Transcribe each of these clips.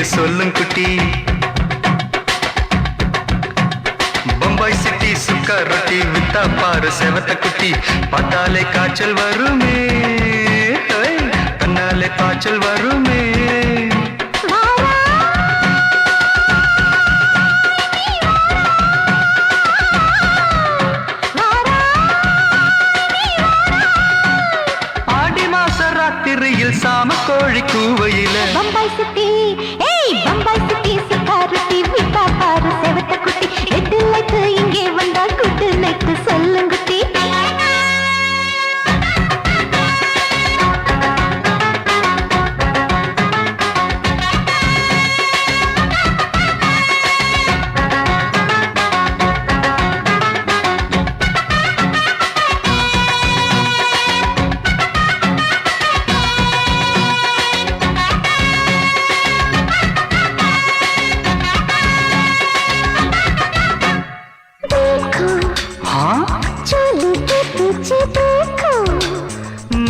Night சொல்லும் குட்டி. Bombay city சுக்கா ரொட்டி வித்தா பாரு செவத்த குட்டி. பார்த்தாலே காய்ச்சல் வருமே, தன்னாலே காய்ச்சல் வருமே. ராத்திரியில் சாம கோழி கூவையில பம்பாய் சிட்டி, ஏய் பம்பாய் சிட்டி சுக்கா ரொட்டி வித்தா பாரு செவத்த குட்டி. எட்டு லைட்டு இங்கே வந்தா குட்டு நைட்டு சொல்லுங்குட்டி.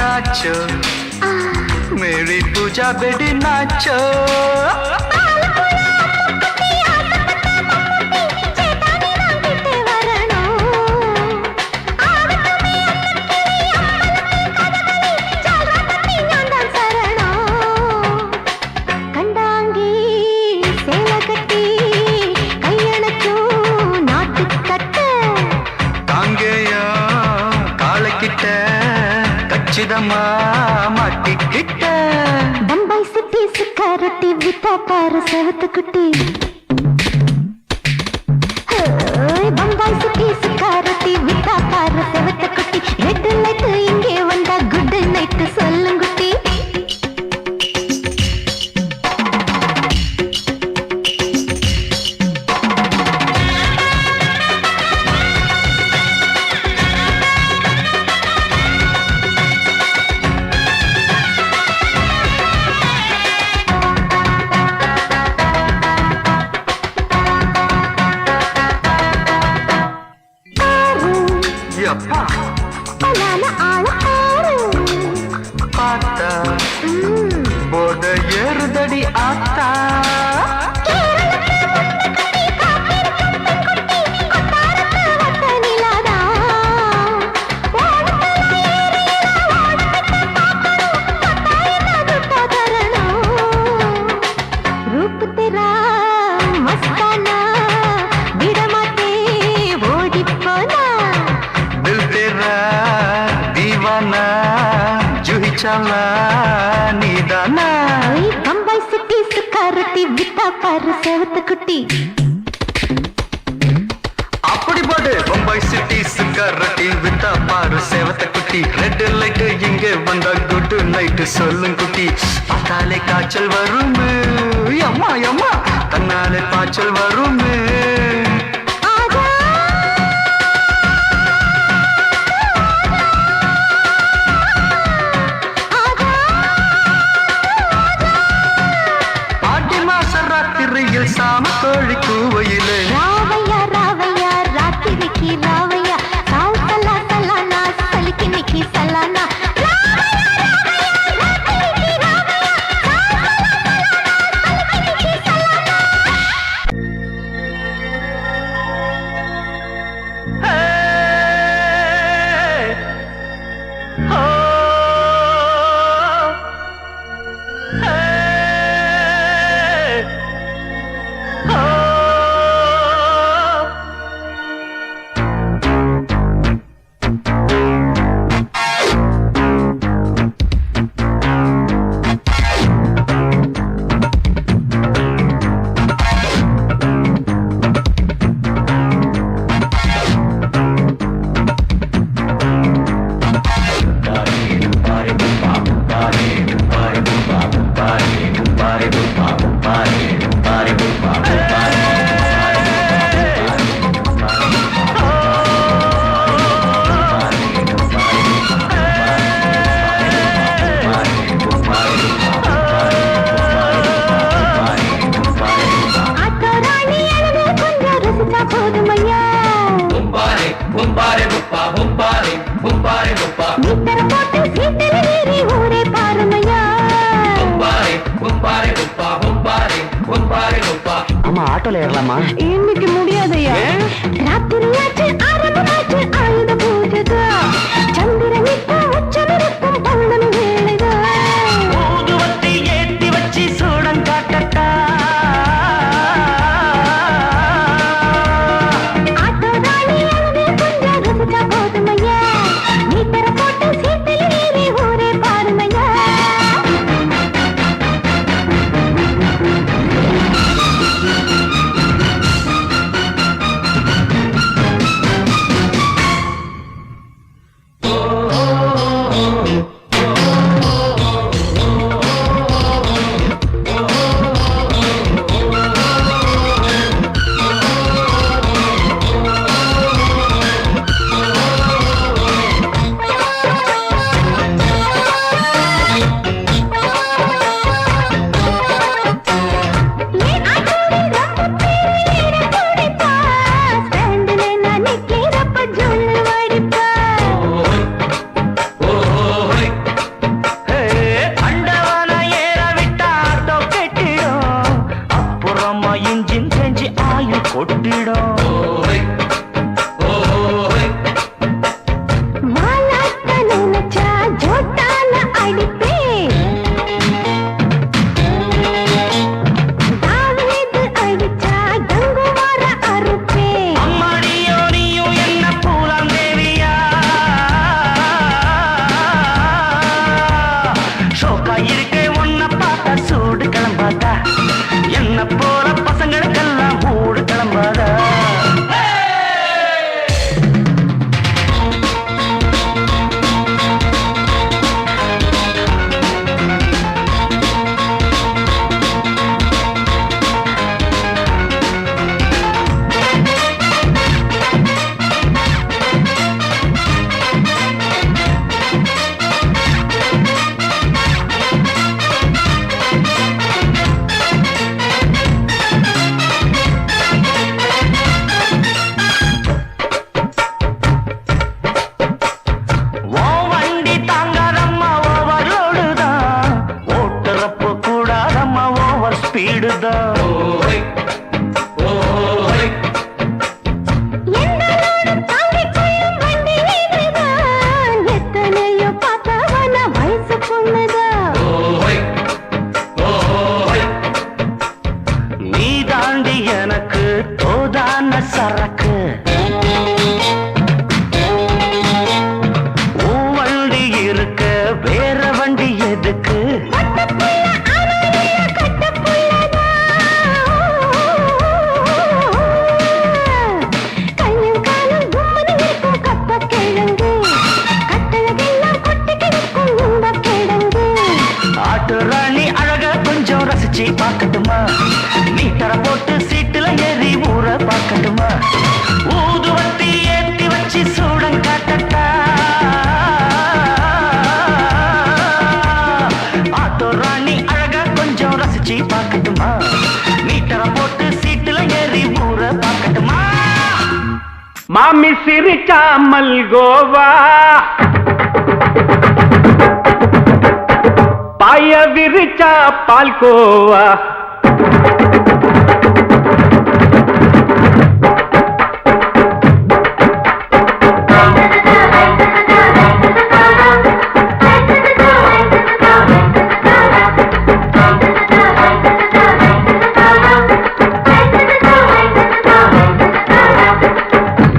नाचो मेरी पूजा बेटी नाचो. மாட்டிக்கிட்ட பம்பாய் சிட்டி சுக்கா ரொட்டி வித்தா பாரு செவத்த குட்டி. பம்பாய் சிட்டி சுக்கா ரொட்டி வித்தா பாரு செவத்த குட்டி. ரெட் லைட் இங்கே வந்தா குட் நைட் சொல்லுங்குட்டி. பார்த்தா போத ஏறுதடி ஆத்தா. रूप तेरा मस्ताना विडमाते ओडी पोना. दिल तेरा दीवाना जूही चाला नीदाना. बम्बई सिटी सुखा रोटी विता पाரு செவத்த குட்டி. அப்படி போடு பம்பாய் சிட்டி சுக்கா ரொட்டி வித்தா பாரு செவத்த குட்டி. ரெட் லைட் இங்கே வந்தா குட் நைட்டு சொல்லும் குட்டி. பார்த்தாலே காய்ச்சல் வருமே, அம்மா அம்மா தன்னாலே பாய்ச்சல் வருமே. சாம கோழி கூவையிலே ராவையா ராவையா ராத்திரிக்கு ராவையா சால் சலா சலானா சலிக்கு நிக்கி சலானா. வாமா ஆட்டோல ஏறலாமா? இன்னைக்கு முடியாதையா? ராத்திரியாச்சு ஆரம்பமாச்சு ஆயுத பூஜைதா. சந்திரனிக்கு உச்சமிருக்கும் பௌர்ணமி வேளைதா. ஊதுவத்தி ஏத்தி வச்சு சூடம் காட்டட்டா. ஆட்டோ ராணி அவனே கொஞ்சம் ரசிச்சா போதுமையா. மீட்டர போட்டு சீட்டில் ஏறி ஊரே பாருமையா. சரக்கு வண்டி இருக்க வேற வண்டி எதுக்கு? ஆட்டு ராணி அழக கொஞ்சம் ரசிச்சு பார்க்கட்டுமா? மீட்டரை போட்டு சீட்டுல ஏறி ஊற பார்க்கட்டுமா? ஊதுவத்தி ஏத்தி வச்சு சூடம் காட்டட்டா. ஆட்டோ ராணி அழக கொஞ்சம் ரசிச்சு பார்க்கட்டுமா? மீட்டரை போட்டு சீட்டுல ஏறி ஊற பார்க்கட்டுமா? மாமி சிரிச்சா மல்கோவா, பாய விரிச்சா பால்கோவா,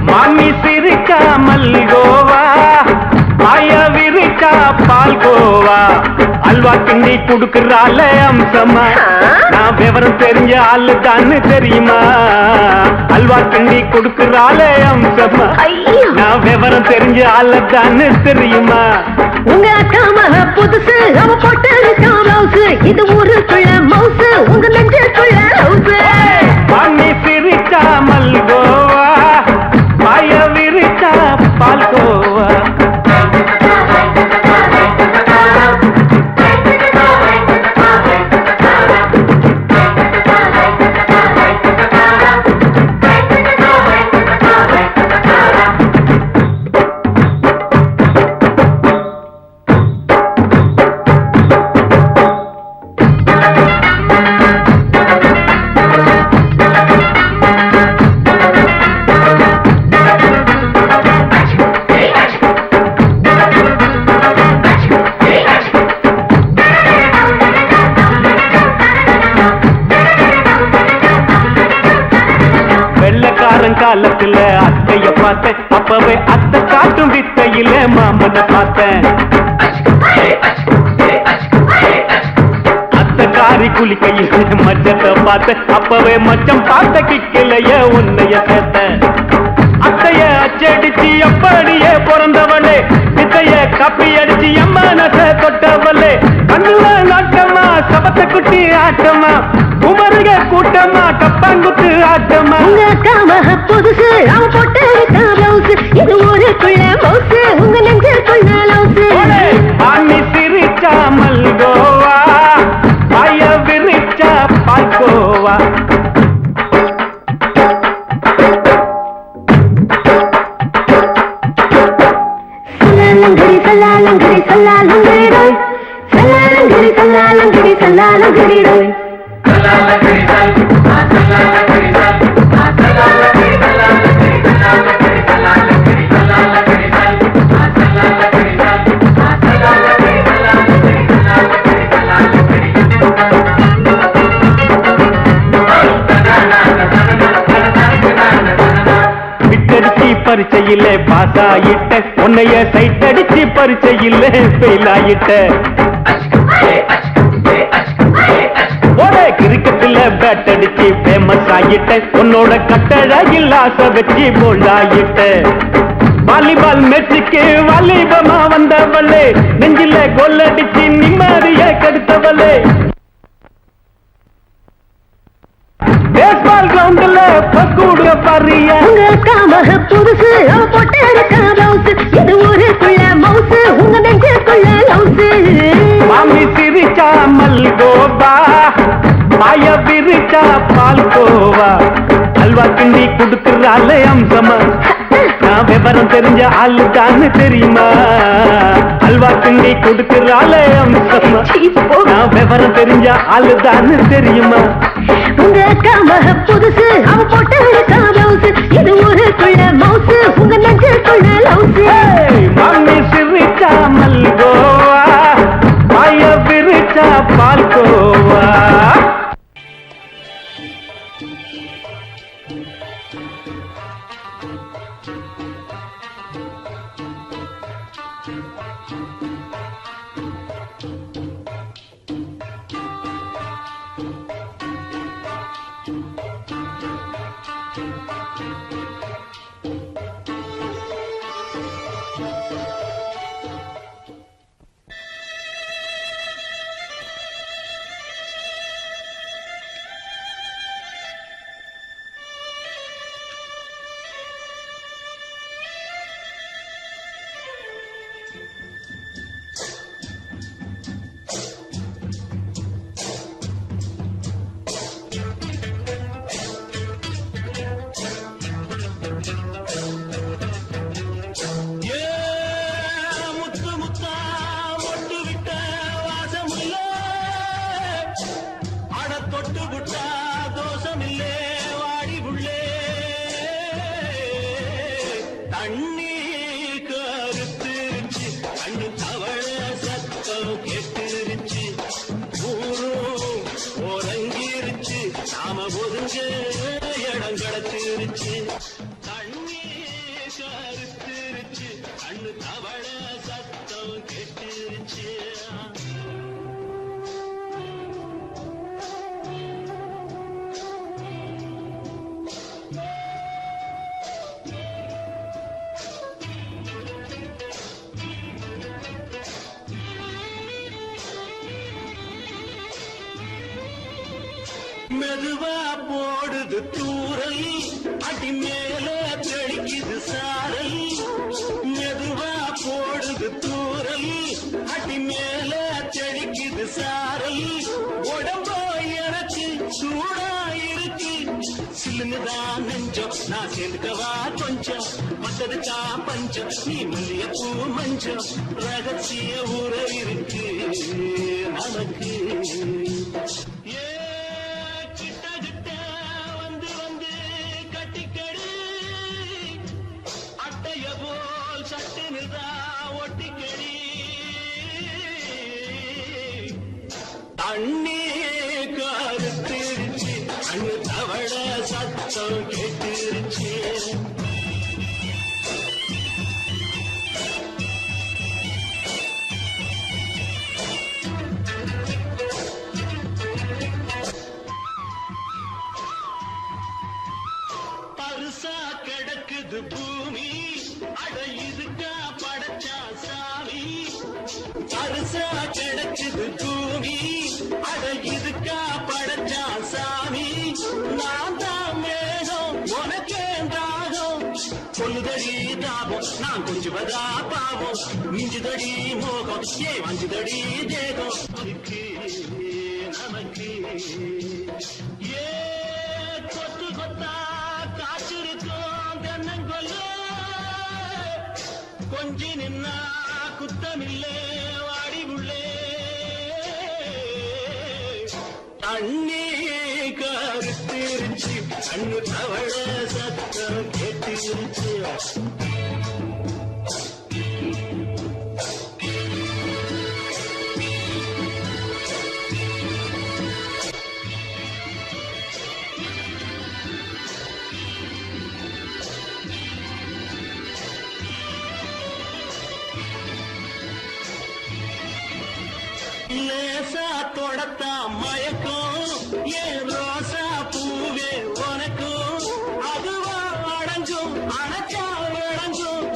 மாமி சிரிச்சா மல்கோவா, பாய விரிச்சா பால்கோவா, அல்வா கிண்டி குடுக்கறால அம்சமா, நான் விவரம் தெரிஞ்ச ஆளு தான்னு தெரியுமா? அல்வா கிண்டி குடுக்கறால அம்சமா, நான் விவரம் தெரிஞ்ச ஆளு தான்னு தெரியுமா? உங்க அக்கா மக புதுசு, அவ போட்டு மவுசு, இது ஊருக்குள்ள மவுசு, உங்க நெஞ்சுக்குள்ள ஹவுசு. மாமி சிரிச்சா மல்கோவா, பாய விரிச்சா பால்கோவா. பார்த்தேன் அப்பவே அத்தை காட்டும் வித்தையில மாமனை பார்த்தேன் அத்தை காரி குளிக்கையில் மச்சத்தை பார்த்தேன் அப்பவே மச்சம் பார்த்த கிக்கலைய உன்னைய சேர்த்தேன் அத்தைய அச்சடிச்சு அப்படியே பிறந்தவளே வித்தைய காப்பி அடிச்சு எம்மனச தொட்டவளே கண்ணுல நாட்டமா சபத்தை குட்டி ஆட்டமா குமருக கூட்டமா கப்பாங்குத்து ஆட்டமா உங்க காம புதுசு அவ போட்டு பிளவுஸ் இது ஊருக்குள்ள மவுசு உங்க நெஞ்சுக்குள்ள லவுசு ஆணி சிரிச்சா மல்கோவா பாய விரிச்சா பால்கோவா சல்லாலங்கடி சல்லாலங்கடி ரோய் சல்லாலங்கடி சல்லாலங்கடி சல்லாலங்கடி ரோய் பரிச்சையில பாஸ் ஆயிட்ட உன்னைய சைட் அடிச்சு பரிச்சையில ஃபெயில் ஆயிட்ட ஒரே கிரிக்கெட்ல பேட் அடிச்சு ஃபேமஸ் ஆயிட்ட உன்னோட கட்டழகில் ஆசை வச்சு போல்ட் ஆயிட்ட வாலிபால் மேட்சுக்கு வாலிபமா வந்தவளே நெஞ்சில கோல் அடிச்சு நிம்மதிய கெடுத்தவளே பேஸ்பால் கிரவுண்ட்ல பக்கூடுற பாரியா உங்க காம புதுசு அவ போட்டு பிளவுஸ் இது ஊருக்குள்ள மவுசு உங்க நெஞ்சுக்குள்ள லவுசு மாமி சிரிச்சா மல்கோவா பாய விரிச்சா பால்கோவா அல்வா கிண்டி குடுக்கறால அம்சமா நான் விவரம் தெரிஞ்ச ஆளு தான் தெரியுமா அல்வா கிண்டி குடுக்கறால அம்சமா நான் விவரம் தெரிஞ்ச ஆளு தான் தெரியுமா உங்க காம புதுசு அவ போட்டு பிளவுஸ் இது ஊருக்குள்ள மவுசு உங்க நெஞ்சுக்குள்ள லவுசு மாமி சிரிச்சா மல்கோவா பாய விரிச்சா பால்கோவா மெதுவா போடுது தூரல் அடி மேல தெளிக்குது சாரல் மெதுவா போடுது தூரல் அடி மேல தெளிக்குது சாரல் உடம்போ எனக்கு சூடா இருக்கு சில்லுதான் நெஞ்சம் நான் சேர்ந்துக்கவா கொஞ்சம் மத்ததுக்கா பஞ்சம் நீ மல்லிய பூ மஞ்சம் ரகசிய உரை இருக்கு நமக்கு அண்ணே கருத்திருச்சு அண்ணு தவள சத்தம் கேட்டுருச்சு கிடைச்சது பூமி அட இதுக்கா படைச்சா சாமி அரிசா கிடைச்சது பூமி அட இதுக்கா படைச்சா சாமி நான் தான் மேகம் உனக்கே தாகம் சொல்லுதடி தாபம் நான் கொஞ்சுவதா பாவம் மிஞ்சுதடி மோகம் ஏ வஞ்சுதடி தேகம் நமக்கு ஏ கொத்து கொத்தா காற்றிருக்கோம் தென்னங்கொல்ல கொஞ்சி நின்னா குத்தமில்லே வாடி உள்ளே தண்ணி கருத்திருச்சு கண்ணு தவழ சத்தம் கேட்டிருச்சு லேசா தொடத்தா மயக்கும் ஏன் ரோசா பூவே உனக்கும் அதுவா அடங்கும் அணைச்சா விளங்கும்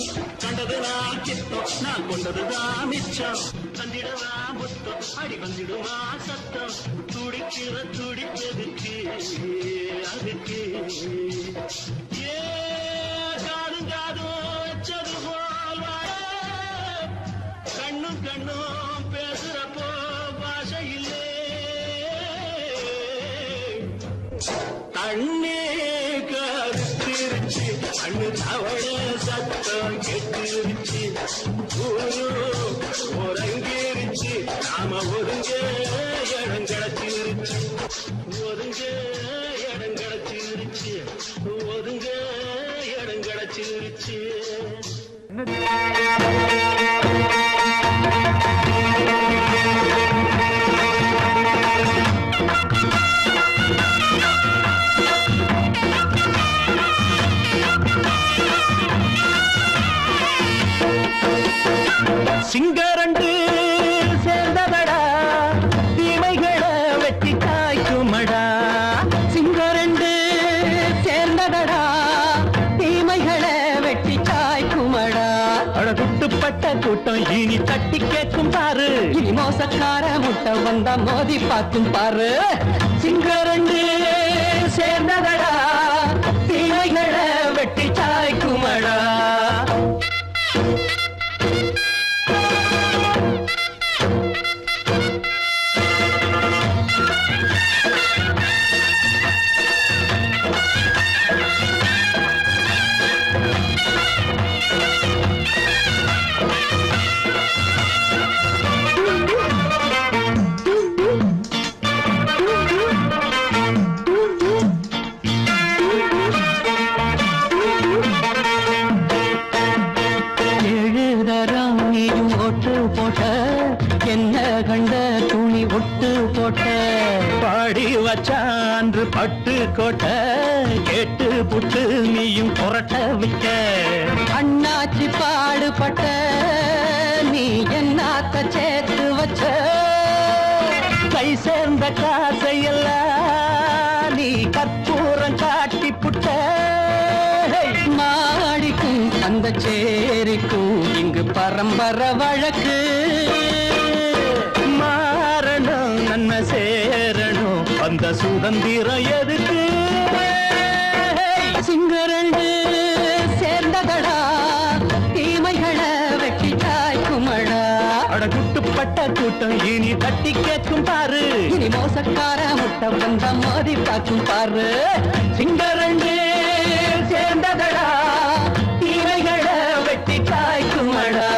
கண்டது நான் கித்தம் நான் கொண்டதுதான் மிச்சம் தந்திடவா முத்தம் அடி வந்திடுமா சத்தம் துடிக்கிற துடிப்பதுக்கு அதுக்கு ஏ காதும் காதும் வச்சது போல் வாழ கண்ணும் கண்ணும் பேசுறப்போ பாஷை இல்லே தண்ணே கருத்திருச்சு கண்ணு தவழ சத்தம் கெட்டிருச்சு ஒருங்கிருச்சு நாம ஒருங்க இடம் கிடச்சிருச்சு ஒருங்க இடம் கிடச்சிருச்சு ஒருங்க இடம் கிடச்சிருச்சு சிங்கரண்டு சேர்ந்ததடா தீமைகளை வெட்டி காய்க்குமடா சிங்கரண்டு சேர்ந்ததடா தீமைகளை வெட்டி காய்க்குமடா அழகுட்டுப்பட்ட கூட்டம் இனி தட்டி கேட்கும் பாரு இனி மோசக்கார முட்டை வந்தா மோதி பார்க்கும் பாரு சிங்கரண்டு சேர்ந்ததடா தீமைகளை வெட்டி காய்க்குமடா என்ன கண்ட துணி ஒட்டு போட்ட பாடி வச்சான்று பட்டு கோட்ட கேட்டு புட்டு நீயும் புரட்ட விட்ட அண்ணாச்சி பாடுபட்ட நீ என்னாத்த சேர்த்து வச்ச கை சேர்ந்த காசையெல்லாம் நீ கற்பூரம் காட்டி புட்ட மாடிக்கும் அந்த சேரிக்கும் இங்கு பரம்பரை வழக்கு மாறணும் நன்மை சேரணும் அந்த சுதந்திரம் எதுக்கு சிங்கரண்டு சேர்ந்ததடா தீமைகளை வெட்டி காய்க்குமடா அடகுட்டுப்பட்ட கூட்டம் இனி தட்டி கேட்கும் பாரு இனி மோசக்கார முட்டை வந்த மோதி பார்க்கும் பாரு சிங்கரண்டு சேர்ந்ததடா தீமைகளை வெட்டி காய்க்குமடா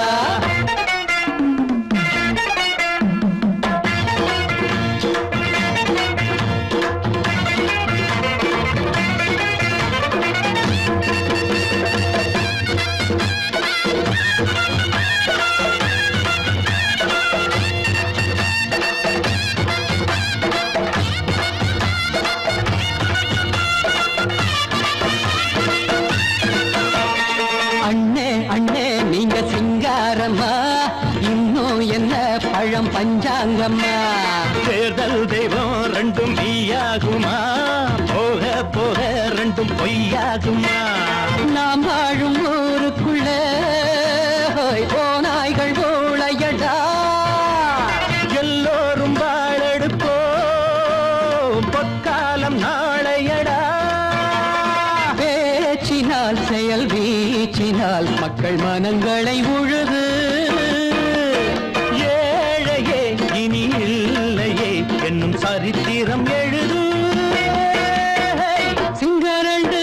இன்னும் என்ன பழம் பஞ்சாங்கம்மா தேர்தல் தெய்வம் ரெண்டும் மெய்யாகுமா போக போக ரெண்டும் பொய்யாகுமா நாம் வாழ கையால் மக்கள் மனங்களை உழுது ஏழையே இனி இல்லையே என்னும் சரித்திரம் எழுது சிங்கரண்டு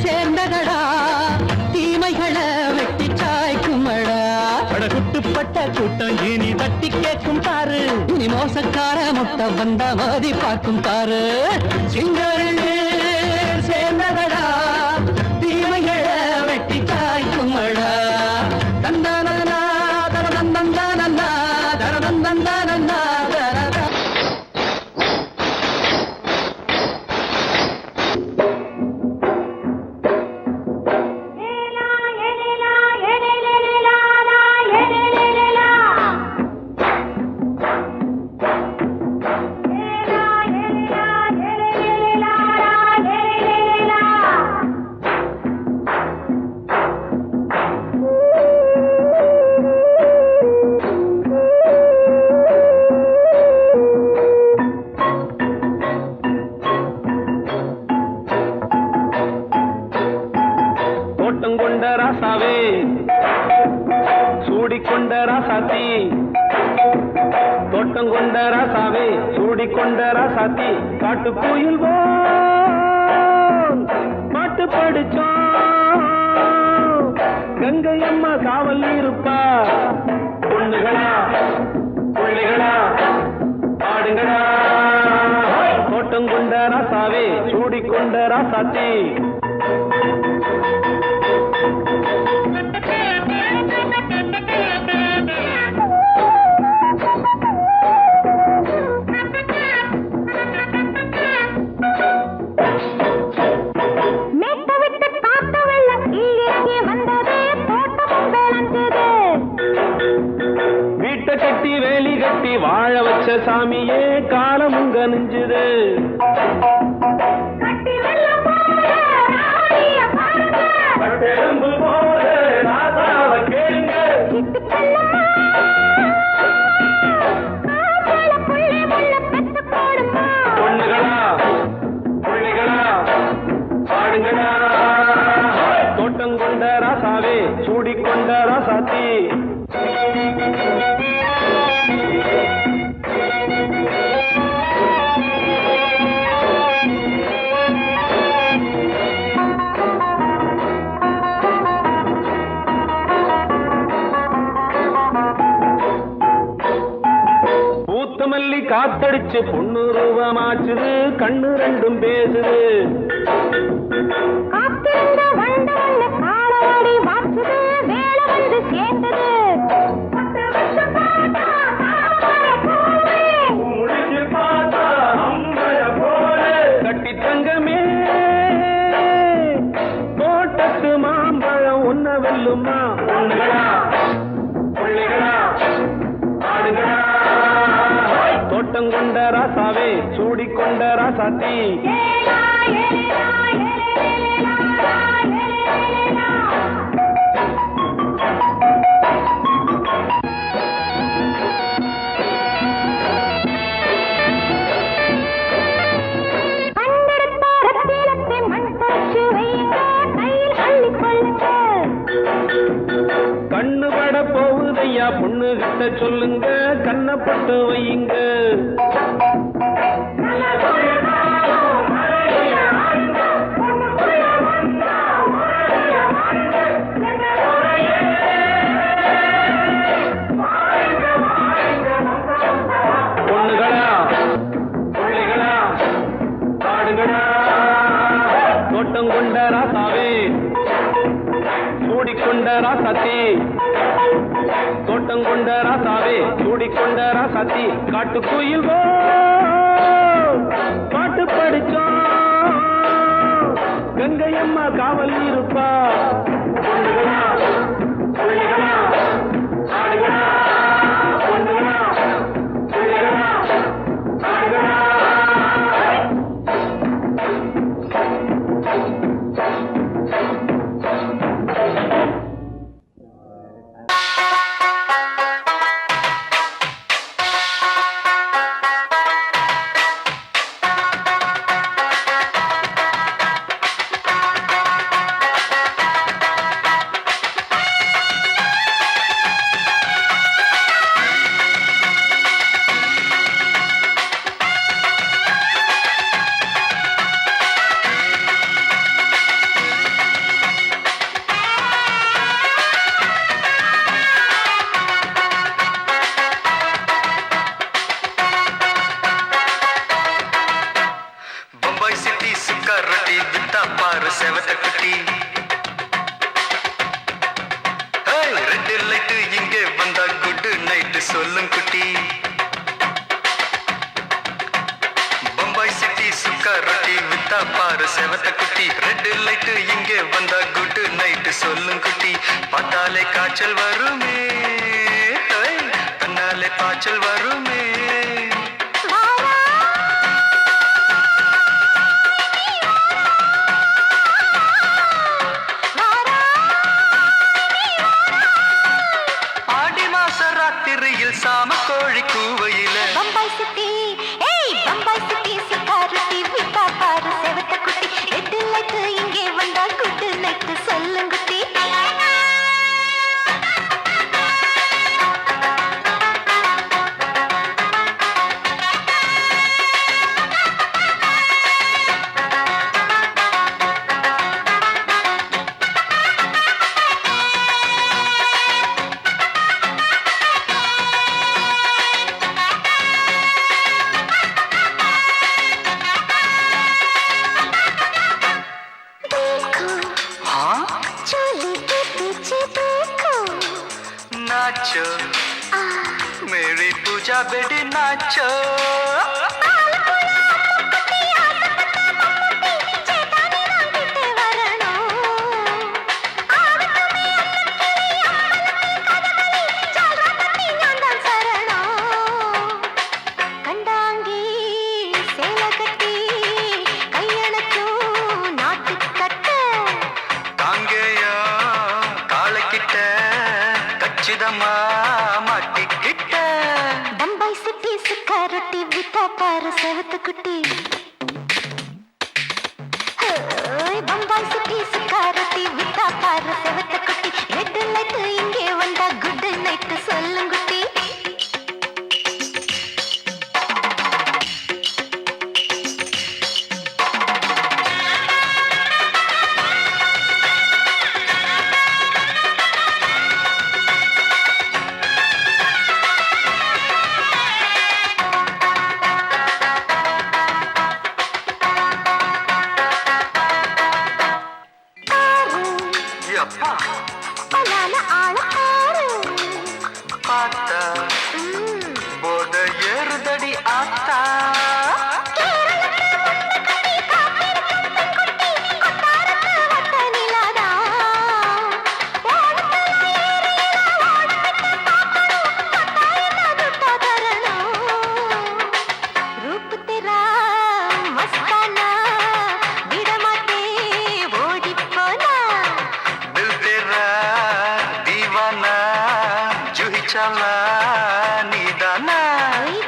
சேர்ந்ததடா தீமைகளை வெட்டி சாய்க்குமடா குட்டுப்பட்ட கூட்டம் இனி தட்டி கேட்கும் பாரு இனி மோசக்கார முட்டை வந்த மதி பார்க்கும் பாரு சிங்கரண்டு சேர்ந்ததடா தீமைகளை வெட்டி சாய்க்குமடா தந்தானா தரதந்தந்தானா தரதந்தந்தானா தரதா தோட்டம் கொண்ட ராசாவே சூடிக்கொண்ட ராசாத்தி தோட்டம் கொண்ட ராசாவே சூடிக்கொண்ட ராசாத்தி காட்டு கோயில் பாட்டு படிச்சோம் கங்கை அம்மா காவல் இருப்பா பொண்ணுகளா பிள்ளைகளா ஆடுங்களா தோட்டம் கொண்ட ராசாவே சூடிக்கொண்ட ராசாத்தி வீட்டை கட்டி வேலி கட்டி வாழ வச்ச சாமியே காலமும் கனிஞ்சுது பொண்ணுகளா பிள்ளைகளா ஆடுங்களா தோட்டம் கொண்ட ராசாவே சூடிக்கொண்ட ராசாத்தி பூத்தமல்லி காத்தடிச்சு பொண்ணு ரூபமாச்சுது கண்ணு ரெண்டும் பேசுது கட்டி தங்கமே தோட்டத்து மாம்பழம் ஒன்ன வெல்லுமா பொண்ணுகளா பிள்ளைகளா ஆடுகளா தோட்டம் கொண்ட ராசாவே சூடிக்கொண்ட ராசாத்தி கண்ணு பட போகுதையா பொண்ணு கிட்ட சொல்லுங்க கண்ணப்பட்டு வையுங்க பொண்ணுகளா பிள்ளைகளா ஆடுகளா தோட்டம் கொண்ட ராசாவே சூடிக்கொண்ட ராசாத்தி தோட்டம் கொண்ட ராசாவே சூடிக்கொண்ட ராசாத்தி காட்டு கோயில் பாட்டு படிச்சோம் கங்கை அம்மா காவல் இருப்பா பொண்ணுகளா பிள்ளைகளா ஆடுகளா பொண்ணுகளா பிள்ளைகளா ஆடுகளா பாரு செவத்த குட்டி ரெட் லைட் இங்கே வந்தா குட் நைட் சொல்லும் குட்டி பம்பாய் சிட்டி சுக்கா ரொட்டி வித்தா பாரு செவத்த குட்டி ரெட் லைட் இங்கே வந்தா குட் நைட் சொல்லும் குட்டி பார்த்தாலே காய்ச்சல் வருமே தன்னாலே பாய்ச்சல் வருமே சாம கோழி கூவையில பம்பாய் சிட்டி பம்பாய் சிட்டி சிக்காரட்டி விட்டா பாரு செவத்த குட்டி ரெட் லைட் இங்கே வந்தா குட் நைட் சொல்லும் குட்டி नाचो मेरी पूजा बेटी नाचो பம்பாய் சிட்டி சிக்காரட்டி வித்தா பாரு செவத்த குட்டி பம்பாய் சிட்டி சிக்காரட்டி வித்தா பாரு செவத்த குட்டி ரெட் லைட் இங்கே வந்தா குட் நைட் சொல்லும் குட்டி போத ஏறுதடி ஆத்தா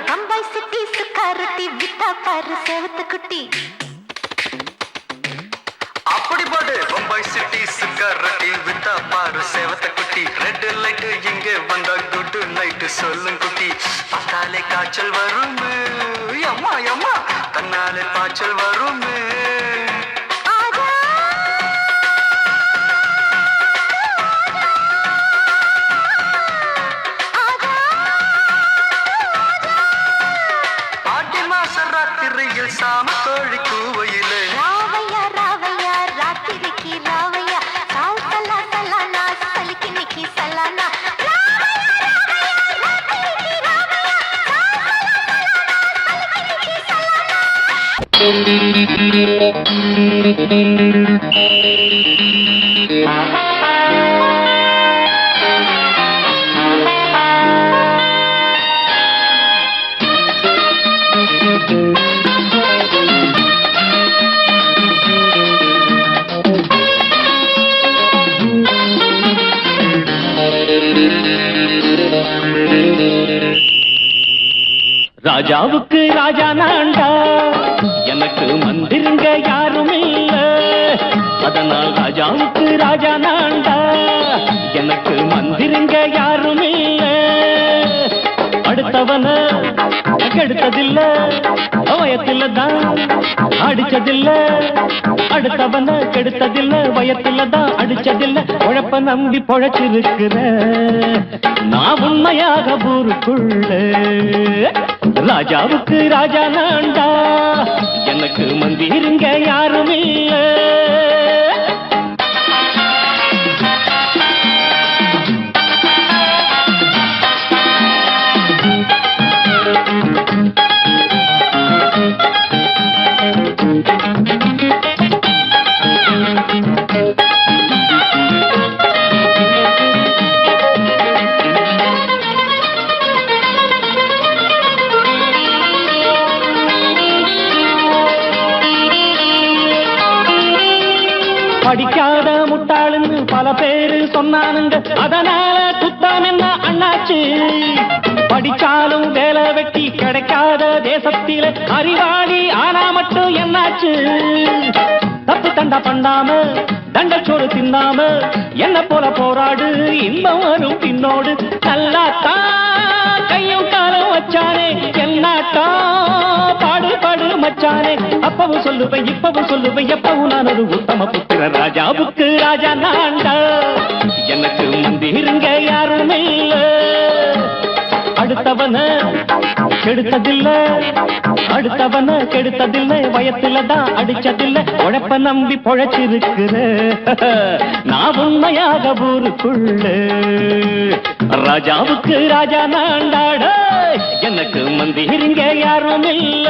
பம்பாய் சிட்டி சுக்காரட்டி வித்தா பாரு செவத்த குட்டி அப்படி போடு பம்பாய் சிட்டி சுக்காரட்டி வித்தா பாரு செவத்த குட்டி ரெட் லைட் இங்கே வந்தா குட் நைட் சொல்லும் குட்டி பார்த்தாலே காய்ச்சல் வருமே அம்மா அம்மா தன்னாலே பாய்ச்சல் வருமே சாம கோழி கூவையில ராவையா ராவையா ராத்திரிக்கு ராவையா சால் சலா சலானா சலிக்கு நிக்கி சலானா ராஜாவுக்கு ராஜா நான்டா எனக்கு மந்திருங்க யாரும் இல்ல அதனால் ராஜாவுக்கு ராஜா நான்டா எனக்கு மந்திருங்க யாரும் இல்ல அடுத்தவன கெடுத்ததில்ல வயத்தில தான் அடிச்சதில்ல அடுத்தவன கெடுத்ததில்ல வயத்தில தான் அடிச்சதில்ல உழப்ப நம்பி பொழைச்சிருக்கிற நான் உண்மையாக ஊருக்குள்ள ராஜாவுக்கு ராஜா நான்டா எனக்கு மந்திருங்க யாரும் இல்ல படிக்காத முட்டாளுன்னு பல பேரு சொன்னானுங்க, அதனால குத்தம் என்ன அண்ணாச்சு? படிச்சாலும் வேலை வெட்டி கிடைக்காத தேசத்தில அறிவாளி ஆனா மட்டும் என்னாச்சு? தப்பு தண்டா பண்ணாம தண்டச்சோறு தின்னாம என்ன போல போராடு, இன்பம் வரும் பின்னோடு. நல்லாத்தான் கையும் காலம் வச்சானே, என்னாட்டா பாடு பாடு மச்சானே. அப்பவும் சொல்லுவேன் இப்பவும் சொல்லுவேன், எப்பவும் நான் ஒரு உத்தம புத்திர. ராஜாவுக்கு ராஜா நான்டா, எனக்கு மந்திருங்க யாரும் இல்ல. அடுத்தவன கெடுத்ததில்ல, அடுத்தவன கெடுத்ததில்லை, வயத்துல தான் அடிச்சதில்லை. உழைப்ப நம்பி பொழைச்சிருக்கிற நான் உண்மையாக ஊருக்குள்ள. ராஜாவுக்கு ராஜா நான்டாட, எனக்கு மந்திருங்க யாரும் இல்ல.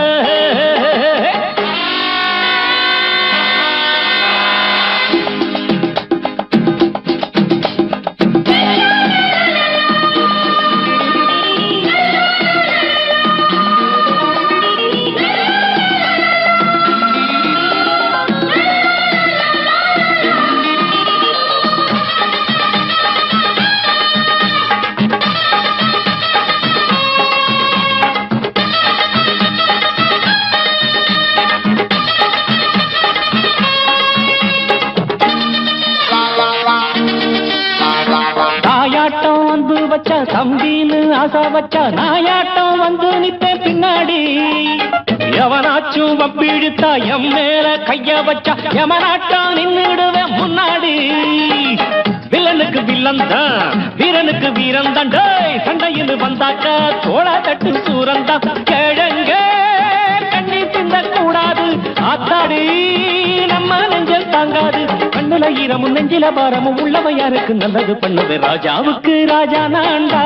தாயாட்டம் வந்து வச்சா தம்பின்னு ஆசா வச்சா, நாயாட்டம் வந்து நிப்பேன் பின்னாடி. எவனாச்சும் வப்பிழுத்தா எம் மேல கைய வச்சா, எவனாட்டம் நின்னுடுவேன் முன்னாடி. வில்லனுக்கு வில்லன் தான், வீரனுக்கு வீரன் தான். சண்டையில் வந்தாக்கா தோளா தட்டு சூரன் தான். கிழங்க கண்ணி தின்ன கூடாது, ஆத்தாடி நம்ம நெஞ்சல் தாங்காது. கண்ணுல ஈரமும் நெஞ்சில பாரமும் உள்ளவன் யாருக்கு நல்லது பண்ணுது. ராஜாவுக்கு ராஜா நான்டா,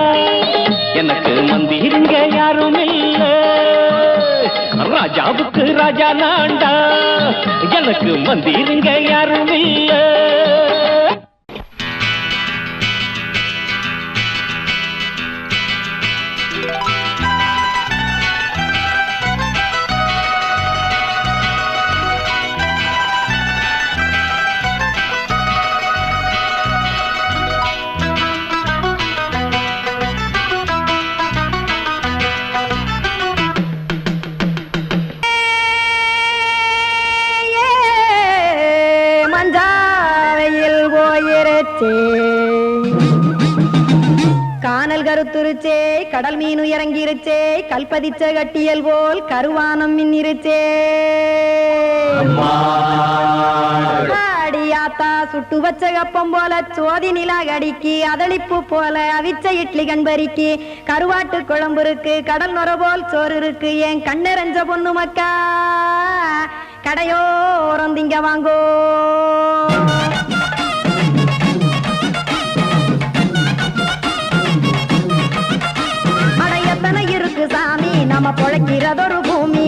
எனக்கு மந்திருங்க யாரும் இல்ல. ராஜாவுக்கு ராஜா நான்டா, எனக்கு மந்திருங்க யாரும் இல்ல. கானல் கருத்துருச்சே, கடல் மீன் இறங்கிருச்சே, கல்பதிச்ச கட்டியல் போல் கருவானம் மின்னிருச்சே. அடியாத்தா சுட்டு வச்ச கப்பம் போல சோதி நிலா கடிக்கு, அதளிப்பு போல அவிச்ச இட்லி கண்பறிக்கு, கருவாட்டு குழம்பு இருக்கு, கடல் நுர போல் சோறு இருக்கு. என் கண்ணெரஞ்ச பொண்ணு மக்கா கடையோரம் திங்க வாங்கோ. சாமி நம்ம பொழைக்கிறதொரு பூமி,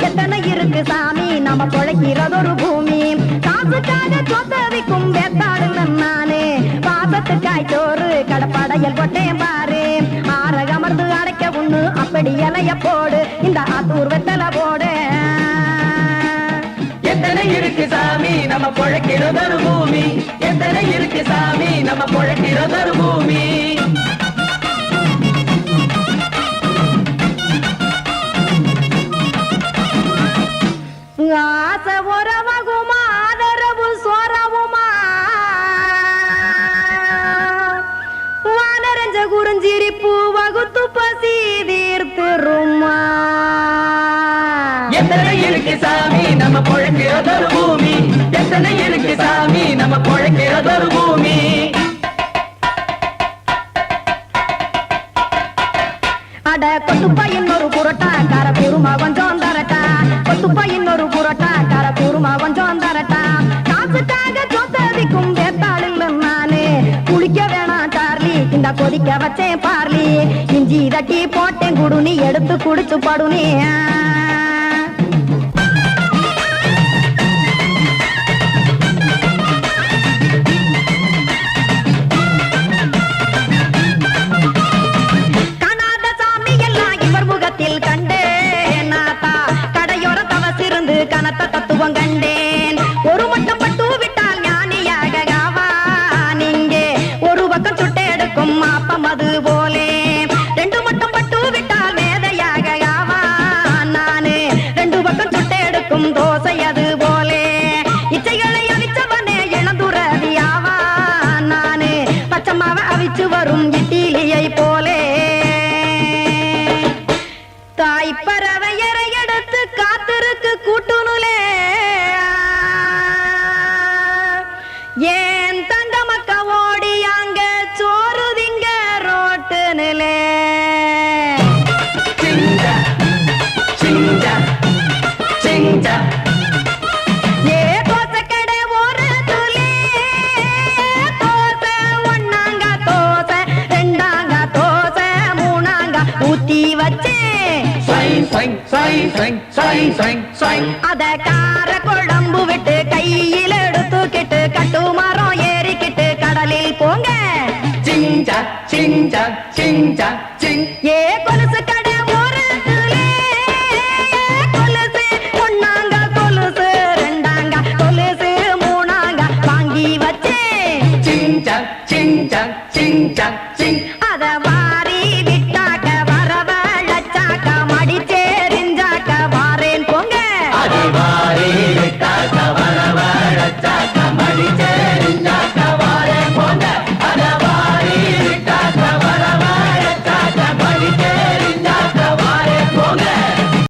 எத்தனை இருக்கு சாமி நம்ம பொழைக்கிறதொரு பூமி. காசுக்காக சொத்தவிக்கும் வேத்தாடு நானே, பாசத்துக்காய் சோறு கடப்படையல் கொட்டேன் பாரு. ஆற அமர்ந்து அடைக்க ஒண்ணு அப்படி இலைய போடு, இந்த ஆத்தூர் வெத்தலை போடு. எத்தனை இருக்கு சாமி நம்ம பொழைக்கிறதொரு பூமி, எத்தனை இருக்கு சாமி நம்ம பொழைக்கிறதொரு பூமி. ஆசை உறவகுமா ஆதரவு சோறவுமா, வானரஞ்ச குறிஞ்சிரிப்பு வகுத்து பசி தீர்த்துருமா. எத்தனை இருக்கு சாமி நம்ம பொழைக்கிறதொரு பூமி, எத்தனை இருக்கு சாமி நம்ம பொழைக்கிறதொரு பூமி. அட கொத்துப்பா இன்னொரு புரோட்டா கார பெருமா கொஞ்சம் தரட்டா, கொத்துப்பா இன்னொரு புரோட்டா கார பெருமா கொஞ்சம் தரட்டா. காசுக்காக சொத்ததிக்கும் வேத்தாளில் நானே, குளிக்க வேணாம் சார்லி இந்த கொதிக்க வச்சேன் பார்லி. இஞ்சி தட்டி போட்டேன் குடுனி, எடுத்து குடிச்சு படுனி. கண்டேன் ஒரு மட்டும் பட்டு விட்டால் ஞான சிஞ்சா ஏ தோசைக்கடை ஓரத்துலே தோசை ஒண்ணாங்க தோசை ரெண்டாங்க தோசை மூணாங்க ஊத்தி வச்சேன் சைன் சைன் சைன் சைன் சைன் சைன் சைன் அத கார குழம்பு விட்டு கையில் எடுத்துக்கிட்டு கட்டுமரம் ஏறிக்கிட்டு கடலில் போங்க சிஞ்சா சிஞ்சா சிஞ்சா சிங் ஏ